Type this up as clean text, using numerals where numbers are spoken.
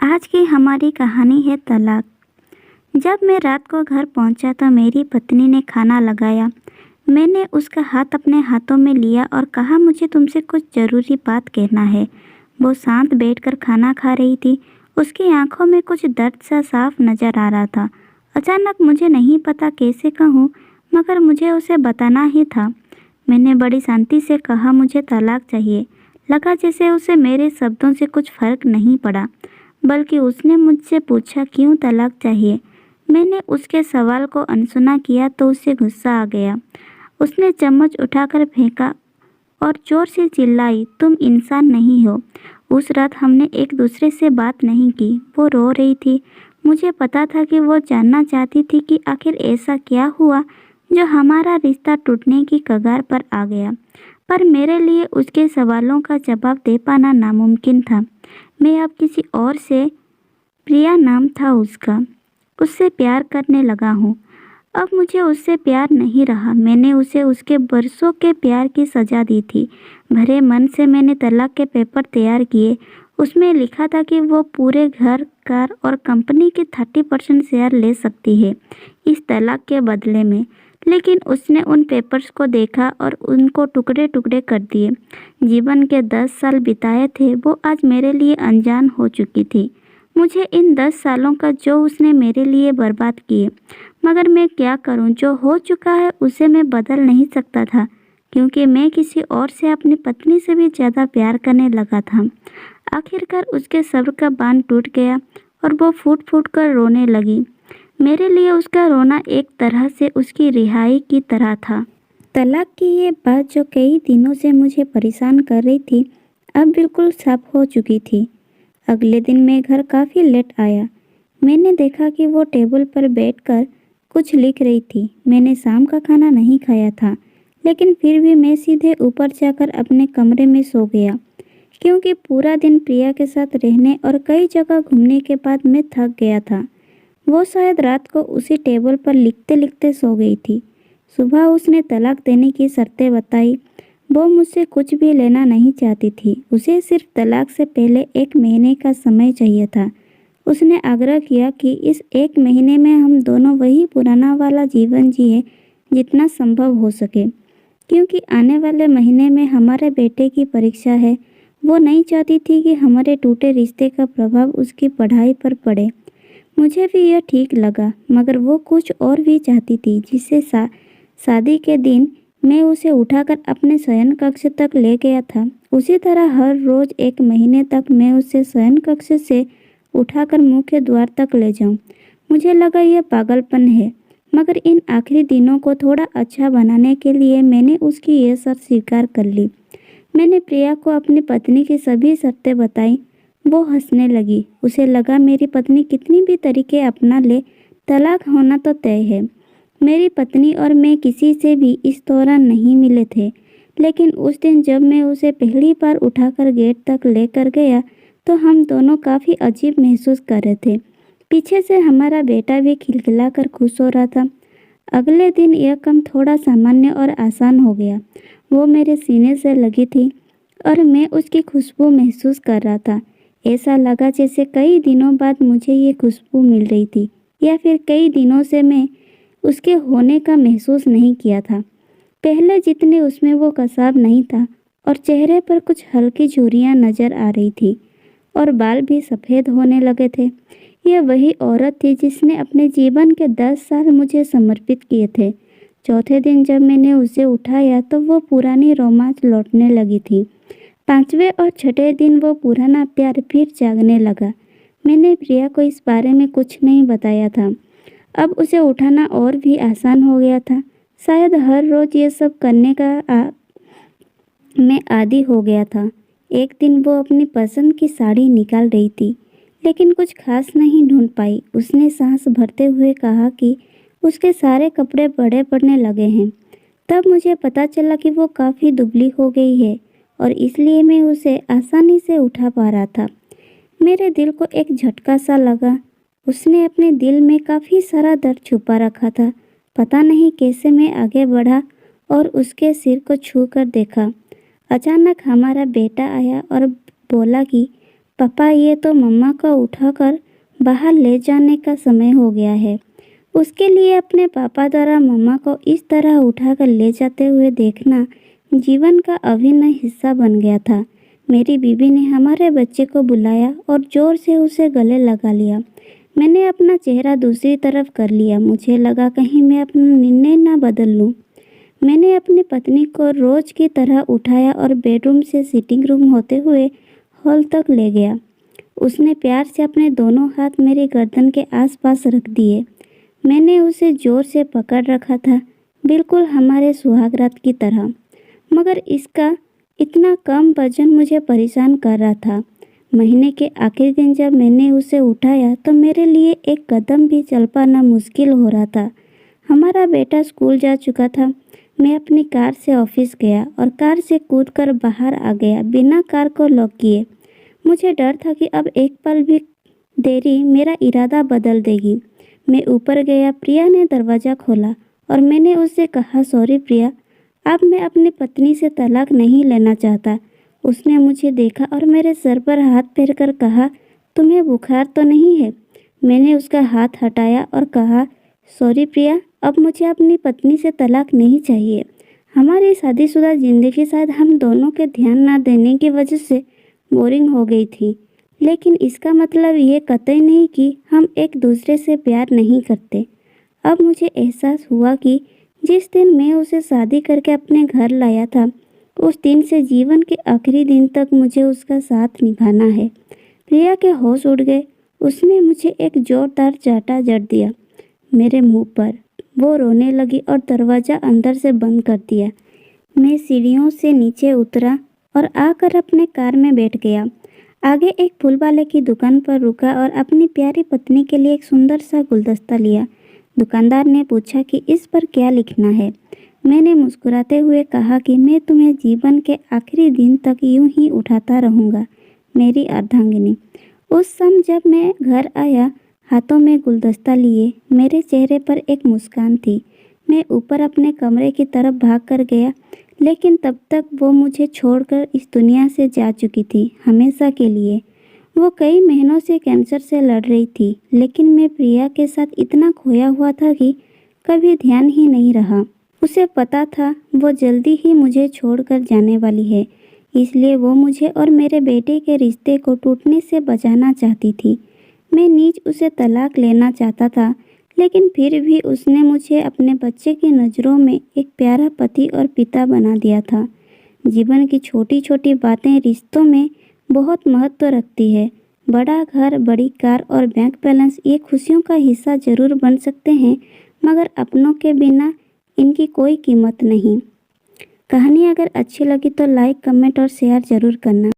आज की हमारी कहानी है तलाक। जब मैं रात को घर पहुंचा तो मेरी पत्नी ने खाना लगाया। मैंने उसका हाथ अपने हाथों में लिया और कहा, मुझे तुमसे कुछ ज़रूरी बात कहना है। वो शांत बैठकर खाना खा रही थी। उसकी आंखों में कुछ दर्द सा साफ नजर आ रहा था। अचानक मुझे नहीं पता कैसे कहूँ, मगर मुझे उसे बताना ही था। मैंने बड़ी शांति से कहा, मुझे तलाक चाहिए। लगा जैसे उसे मेरे शब्दों से कुछ फर्क नहीं पड़ा, बल्कि उसने मुझसे पूछा, क्यों तलाक चाहिए। मैंने उसके सवाल को अनसुना किया तो उसे गुस्सा आ गया। उसने चम्मच उठाकर फेंका और जोर से चिल्लाई, तुम इंसान नहीं हो। उस रात हमने एक दूसरे से बात नहीं की। वो रो रही थी। मुझे पता था कि वो जानना चाहती थी कि आखिर ऐसा क्या हुआ जो हमारा रिश्ता टूटने की कगार पर आ गया। पर मेरे लिए उसके सवालों का जवाब दे पाना नामुमकिन था। मैं अब किसी और से, प्रिया नाम था उसका, उससे प्यार करने लगा हूँ। अब मुझे उससे प्यार नहीं रहा। मैंने उसे उसके बरसों के प्यार की सज़ा दी थी। भरे मन से मैंने तलाक के पेपर तैयार किए। उसमें लिखा था कि वो पूरे घर, कार और कंपनी के 30% शेयर ले सकती है इस तलाक के बदले में। लेकिन उसने उन पेपर्स को देखा और उनको टुकड़े टुकड़े कर दिए। जीवन के 10 साल बिताए थे, वो आज मेरे लिए अनजान हो चुकी थी। मुझे इन 10 सालों का जो उसने मेरे लिए बर्बाद किए, मगर मैं क्या करूं। जो हो चुका है उसे मैं बदल नहीं सकता था, क्योंकि मैं किसी और से, अपनी पत्नी से भी ज़्यादा प्यार करने लगा था। आखिरकार उसके सब्र का बांध टूट गया और वो फूट फूट कर रोने लगी। मेरे लिए उसका रोना एक तरह से उसकी रिहाई की तरह था। तलाक की ये बात जो कई दिनों से मुझे परेशान कर रही थी, अब बिल्कुल साफ हो चुकी थी। अगले दिन मैं घर काफ़ी लेट आया। मैंने देखा कि वो टेबल पर बैठकर कुछ लिख रही थी। मैंने शाम का खाना नहीं खाया था, लेकिन फिर भी मैं सीधे ऊपर जाकर अपने कमरे में सो गया, क्योंकि पूरा दिन प्रिया के साथ रहने और कई जगह घूमने के बाद मैं थक गया था। वो शायद रात को उसी टेबल पर लिखते लिखते सो गई थी। सुबह उसने तलाक देने की शर्तें बताई। वो मुझसे कुछ भी लेना नहीं चाहती थी। उसे सिर्फ तलाक से पहले 1 महीने का समय चाहिए था। उसने आग्रह किया कि इस 1 महीने में हम दोनों वही पुराना वाला जीवन जिए जितना संभव हो सके, क्योंकि आने वाले महीने में हमारे बेटे की परीक्षा है। वो नहीं चाहती थी कि हमारे टूटे रिश्ते का प्रभाव उसकी पढ़ाई पर पड़े। मुझे भी यह ठीक लगा, मगर वो कुछ और भी चाहती थी, जिससे शादी के दिन मैं उसे उठाकर अपने शयन कक्ष तक ले गया था। उसी तरह हर रोज़ 1 महीने तक मैं उसे शयन कक्ष से उठाकर मुख्य द्वार तक ले जाऊं। मुझे लगा यह पागलपन है, मगर इन आखिरी दिनों को थोड़ा अच्छा बनाने के लिए मैंने उसकी यह शर्त स्वीकार कर ली। मैंने प्रिया को अपनी पत्नी की सभी शर्तें बताई। वो हंसने लगी। उसे लगा मेरी पत्नी कितनी भी तरीके अपना ले, तलाक होना तो तय है। मेरी पत्नी और मैं किसी से भी इस दौरान नहीं मिले थे, लेकिन उस दिन जब मैं उसे पहली बार उठाकर गेट तक लेकर गया तो हम दोनों काफ़ी अजीब महसूस कर रहे थे। पीछे से हमारा बेटा भी खिलखिलाकर खुश हो रहा था। अगले दिन यह काम थोड़ा सामान्य और आसान हो गया। वो मेरे सीने से लगी थी और मैं उसकी खुशबू महसूस कर रहा था। ऐसा लगा जैसे कई दिनों बाद मुझे ये खुशबू मिल रही थी, या फिर कई दिनों से मैं उसके होने का महसूस नहीं किया था। पहले जितने उसमें वो कसाव नहीं था, और चेहरे पर कुछ हल्की झुर्रियाँ नजर आ रही थी और बाल भी सफ़ेद होने लगे थे। यह वही औरत थी जिसने अपने जीवन के 10 साल मुझे समर्पित किए थे। चौथे दिन जब मैंने उसे उठाया तो वो पुरानी रोमांच लौटने लगी थी। 5वें और 6ठे दिन वो पुराना प्यार फिर जागने लगा। मैंने प्रिया को इस बारे में कुछ नहीं बताया था। अब उसे उठाना और भी आसान हो गया था। शायद हर रोज़ ये सब करने का मैं आदी हो गया था। एक दिन वो अपनी पसंद की साड़ी निकाल रही थी, लेकिन कुछ खास नहीं ढूंढ पाई। उसने सांस भरते हुए कहा कि उसके सारे कपड़े बड़े पड़ने लगे हैं। तब मुझे पता चला कि वो काफ़ी दुबली हो गई है और इसलिए मैं उसे आसानी से उठा पा रहा था। मेरे दिल को एक झटका सा लगा। उसने अपने दिल में काफ़ी सारा दर्द छुपा रखा था। पता नहीं कैसे मैं आगे बढ़ा और उसके सिर को छू कर देखा। अचानक हमारा बेटा आया और बोला कि पापा, ये तो मम्मा को उठाकर बाहर ले जाने का समय हो गया है। उसके लिए अपने पापा द्वारा मम्मा को इस तरह उठाकर ले जाते हुए देखना जीवन का अभिन्न हिस्सा बन गया था। मेरी बीवी ने हमारे बच्चे को बुलाया और जोर से उसे गले लगा लिया। मैंने अपना चेहरा दूसरी तरफ कर लिया। मुझे लगा कहीं मैं अपना निर्णय ना बदल लूँ। मैंने अपनी पत्नी को रोज की तरह उठाया और बेडरूम से सिटिंग रूम होते हुए हॉल तक ले गया। उसने प्यार से अपने दोनों हाथ मेरी गर्दन के आसपास रख दिए। मैंने उसे जोर से पकड़ रखा था, बिल्कुल हमारे सुहागरात की तरह। मगर इसका इतना कम वजन मुझे परेशान कर रहा था। महीने के आखिरी दिन जब मैंने उसे उठाया तो मेरे लिए एक कदम भी चल पाना मुश्किल हो रहा था। हमारा बेटा स्कूल जा चुका था। मैं अपनी कार से ऑफिस गया और कार से कूदकर बाहर आ गया बिना कार को लॉक किए। मुझे डर था कि अब एक पल भी देरी मेरा इरादा बदल देगी। मैं ऊपर गया। प्रिया ने दरवाज़ा खोला और मैंने उससे कहा, सॉरी प्रिया, अब मैं अपनी पत्नी से तलाक नहीं लेना चाहता। उसने मुझे देखा और मेरे सर पर हाथ फेरकर कहा, तुम्हें बुखार तो नहीं है? मैंने उसका हाथ हटाया और कहा, सॉरी प्रिया, अब मुझे अपनी पत्नी से तलाक नहीं चाहिए। हमारी शादीशुदा ज़िंदगी शायद हम दोनों के ध्यान न देने की वजह से बोरिंग हो गई थी, लेकिन इसका मतलब ये कतई नहीं कि हम एक दूसरे से प्यार नहीं करते। अब मुझे एहसास हुआ कि जिस दिन मैं उसे शादी करके अपने घर लाया था, उस दिन से जीवन के आखिरी दिन तक मुझे उसका साथ निभाना है। प्रिया के होश उड़ गए। उसने मुझे एक जोरदार चांटा जड़ दिया मेरे मुंह पर। वो रोने लगी और दरवाज़ा अंदर से बंद कर दिया। मैं सीढ़ियों से नीचे उतरा और आकर अपने कार में बैठ गया। आगे एक फूल वाले की दुकान पर रुका और अपनी प्यारी पत्नी के लिए एक सुंदर सा गुलदस्ता लिया। दुकानदार ने पूछा कि इस पर क्या लिखना है। मैंने मुस्कुराते हुए कहा कि मैं तुम्हें जीवन के आखिरी दिन तक यूं ही उठाता रहूँगा, मेरी अर्धांगिनी। उस समय जब मैं घर आया, हाथों में गुलदस्ता लिए, मेरे चेहरे पर एक मुस्कान थी। मैं ऊपर अपने कमरे की तरफ भाग कर गया, लेकिन तब तक वो मुझे छोड़कर इस दुनिया से जा चुकी थी, हमेशा के लिए। वो कई महीनों से कैंसर से लड़ रही थी, लेकिन मैं प्रिया के साथ इतना खोया हुआ था कि कभी ध्यान ही नहीं रहा। उसे पता था वो जल्दी ही मुझे छोड़कर जाने वाली है, इसलिए वो मुझे और मेरे बेटे के रिश्ते को टूटने से बचाना चाहती थी। मैं नीच उसे तलाक लेना चाहता था, लेकिन फिर भी उसने मुझे अपने बच्चे की नज़रों में एक प्यारा पति और पिता बना दिया था। जीवन की छोटी छोटी बातें रिश्तों में बहुत महत्व रखती है। बड़ा घर, बड़ी कार और बैंक बैलेंस ये खुशियों का हिस्सा जरूर बन सकते हैं, मगर अपनों के बिना इनकी कोई कीमत नहीं। कहानी अगर अच्छी लगी तो लाइक, कमेंट और शेयर ज़रूर करना।